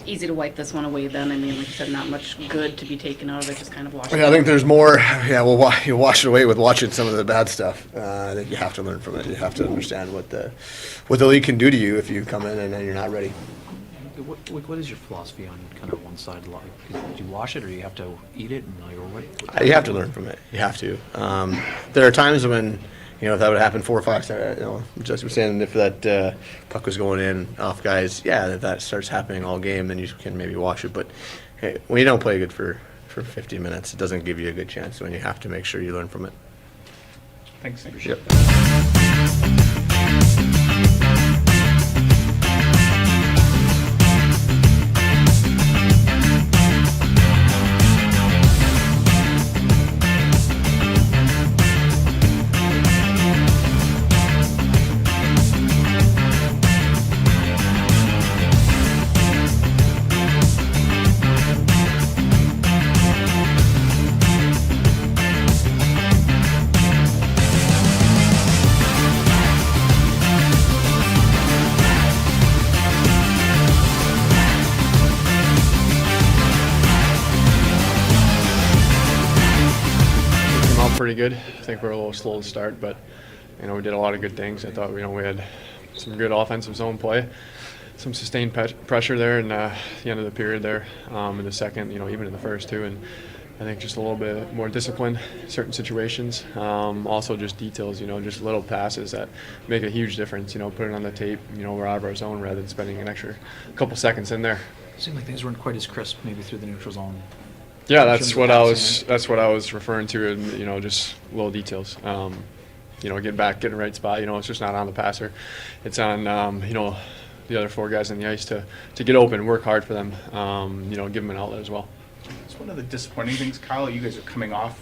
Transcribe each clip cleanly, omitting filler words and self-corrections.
easy to wipe this one away then? I mean, like you said, not much good to be taken out of it, just kind of wash it Yeah, I out. think there's more. Yeah, well, you wash it away with watching some of the bad stuff. I think you have to learn from it. You have to understand what the league can do to you if you come in and then you're not ready. What is your philosophy on kind of one side? Do you wash it, or you have to eat it? And or what? You have to learn from it. You have to. There are times when, if that would happen 4 or 5 stars, just saying if that puck was going in off guys, if that starts happening all game, then you can maybe wash it. But hey, when you don't play good for 50 minutes, it doesn't give you a good chance. When you have to make sure you learn from it. Thanks. Yep. Pretty good. I think we're a little slow to start, but we did a lot of good things. I thought we had some good offensive zone play, some sustained pressure there in the end of the period there, in the second, even in the first too, and I think just a little bit more discipline in certain situations. Also just details, just little passes that make a huge difference. Put it on the tape, we're out of our zone rather than spending an extra couple seconds in there. It seemed like things weren't quite as crisp maybe through the neutral zone. Yeah, that's what I was referring to, and just little details. Get back, get in the right spot. It's just not on the passer. It's on the other 4 guys on the ice to get open, work hard for them. Give them an outlet as well. It's one of the disappointing things, Kyle. You guys are coming off,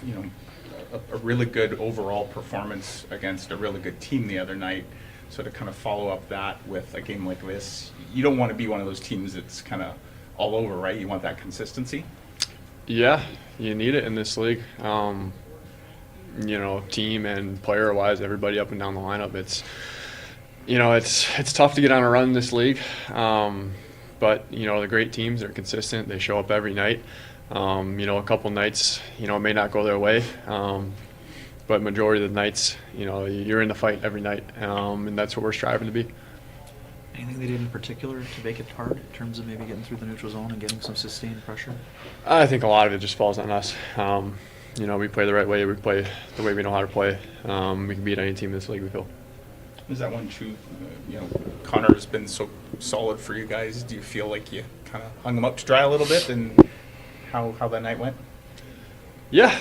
a really good overall performance against a really good team the other night. So to kind of follow up that with a game like this, you don't want to be one of those teams that's kind of all over, right? You want that consistency. Yeah, you need it in this league. Team and player-wise, everybody up and down the lineup. It's tough to get on a run in this league, but the great teams are consistent. They show up every night. A couple nights, it may not go their way, but majority of the nights, you're in the fight every night, and that's what we're striving to be. Anything they did in particular to make it hard in terms of maybe getting through the neutral zone and getting some sustained pressure? I think a lot of it just falls on us. We play the right way. We play the way we know how to play. We can beat any team in this league, we feel. Is that one true? Connor has been so solid for you guys. Do you feel like you kind of hung him up to dry a little bit, and how that night went? Yeah.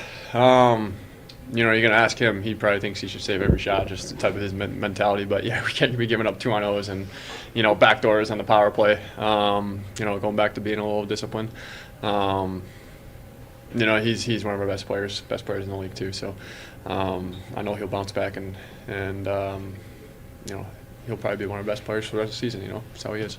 You're going to ask him. He probably thinks he should save every shot, just the type of his mentality. But, yeah, we can't be giving up 2-on-0s and, backdoors on the power play. Going back to being a little disciplined. He's one of our best players in the league, too. So I know he'll bounce back and he'll probably be one of our best players for the rest of the season. That's how he is.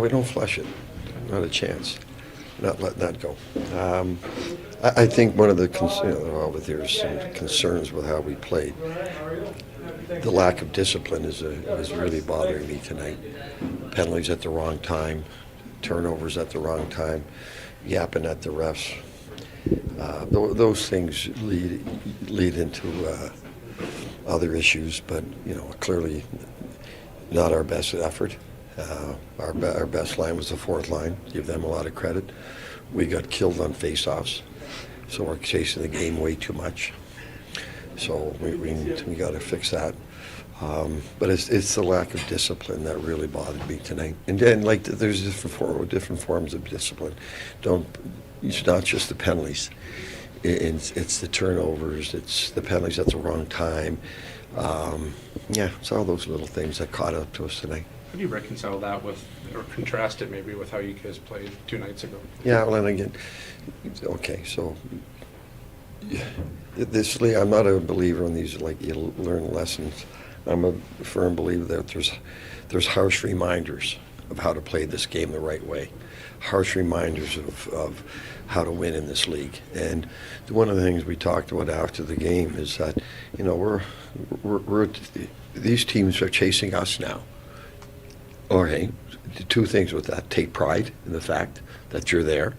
we don't flush it. Not a chance. Not letting that go. I think one of the there's some concerns with how we played. The lack of discipline is really bothering me tonight. Penalties at the wrong time, turnovers at the wrong time, yapping at the refs. Those things lead into other issues, but clearly not our best effort. Our best line was the fourth line. Give them a lot of credit. We got killed on face-offs, so we're chasing the game way too much. So we got to fix that. But it's the lack of discipline that really bothered me tonight. And then, there's different forms of discipline. It's not just the penalties. It's the turnovers. It's the penalties at the wrong time. It's all those little things that caught up to us tonight. How do you reconcile that with, or contrast it maybe with how you guys played 2 nights ago? Yeah, well, and again, okay, so I'm not a believer in these, you learn lessons. I'm a firm believer that there's harsh reminders of how to play this game the right way, harsh reminders of how to win in this league. And one of the things we talked about after the game is that, these teams are chasing us now. Okay, 2 things with that. Take pride in the fact that you're there,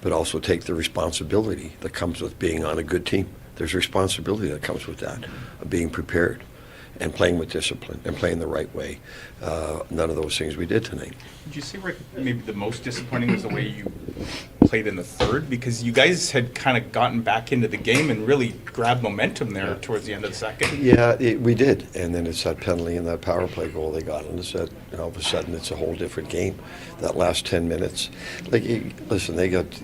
but also take the responsibility that comes with being on a good team. There's responsibility that comes with that, of being prepared and playing with discipline and playing the right way. None of those things we did tonight. Would you say, Rick, maybe the most disappointing was the way you played in the third? Because you guys had kind of gotten back into the game and really grabbed momentum there towards the end of the second. Yeah, we did. And then it's that penalty and that power play goal they got. And all of a sudden it's a whole different game. That last 10 minutes. Listen,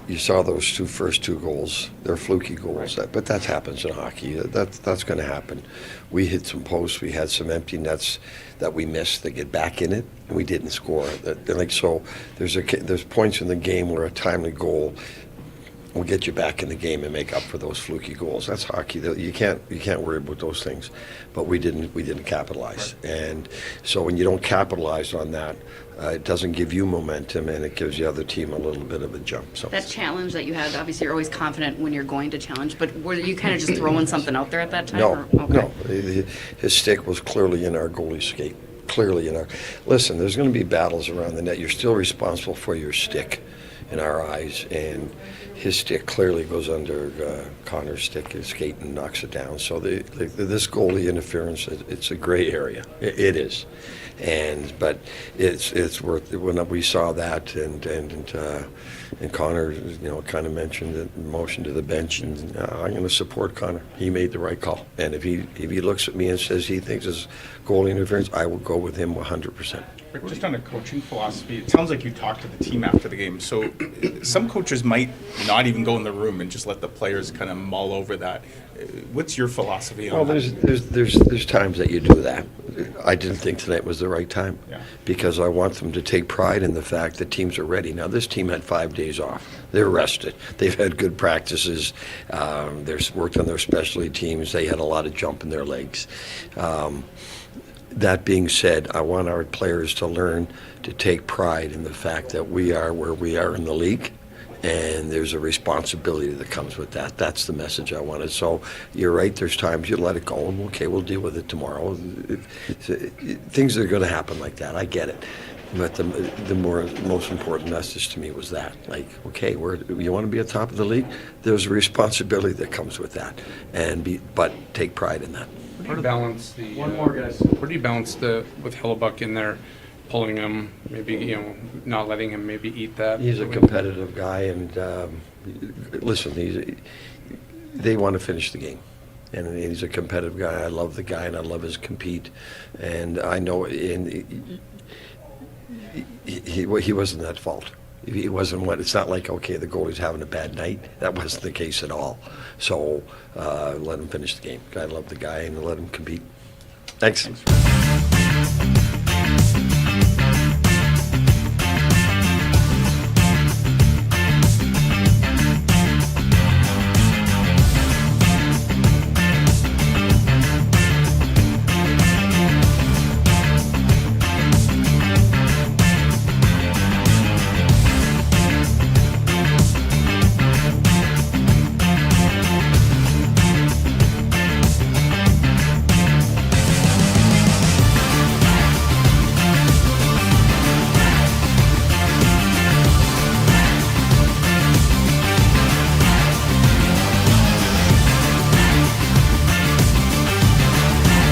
you saw those first two goals. They're fluky goals. Right. But that happens in hockey. That's going to happen. We hit some posts. We had some empty nets that we missed that get back in it, and we didn't score. So there's points in the game where a timely goal will get you back in the game and make up for those fluky goals. That's hockey. You can't worry about those things, but we didn't capitalize. Right. And so when you don't capitalize on that, it doesn't give you momentum, and it gives the other team a little bit of a jump. So That challenge that you had, obviously you're always confident when you're going to challenge, but were you kind of just throwing something out there at that time? No. His stick was clearly in our goalie skate. Listen, there's going to be battles around the net. You're still responsible for your stick in our eyes, and his stick clearly goes under Connor's stick, his skate, and knocks it down. So this goalie interference, it's a gray area. It is. But it's worth it. When we saw that, and Connor, kind of mentioned the motion to the bench, and I'm going to support Connor. He made the right call, and if he looks at me and says he thinks it's goalie interference, I will go with him 100%. Rick, just on a coaching philosophy, it sounds like you talked to the team after the game. So some coaches might not even go in the room and just let the players kind of mull over that. What's your philosophy on that? There's times that you do that. I didn't think tonight was the right time, because I want them to take pride in the fact that teams are ready. Now, this team had 5 days off. They're rested. They've had good practices. They've worked on their specialty teams. They had a lot of jump in their legs. That being said, I want our players to learn to take pride in the fact that we are where we are in the league, and there's a responsibility that comes with that. That's the message I wanted. So you're right, there's times you let it go, and okay, we'll deal with it tomorrow. Things are going to happen like that. I get it. But the most important message to me was that, okay, you want to be at top of the league? There's a responsibility that comes with that, but take pride in that. Where do you balance the One more, guys. Where do you balance with Hellebuck in there, pulling him, maybe not letting him maybe eat that? He's a competitive guy, and listen, they want to finish the game, and he's a competitive guy. I love the guy, and I love his compete, and I know he wasn't at fault. He wasn't it's not like, okay, the goalie's having a bad night. That wasn't the case at all. So let him finish the game. I love the guy, and let him compete. Thanks.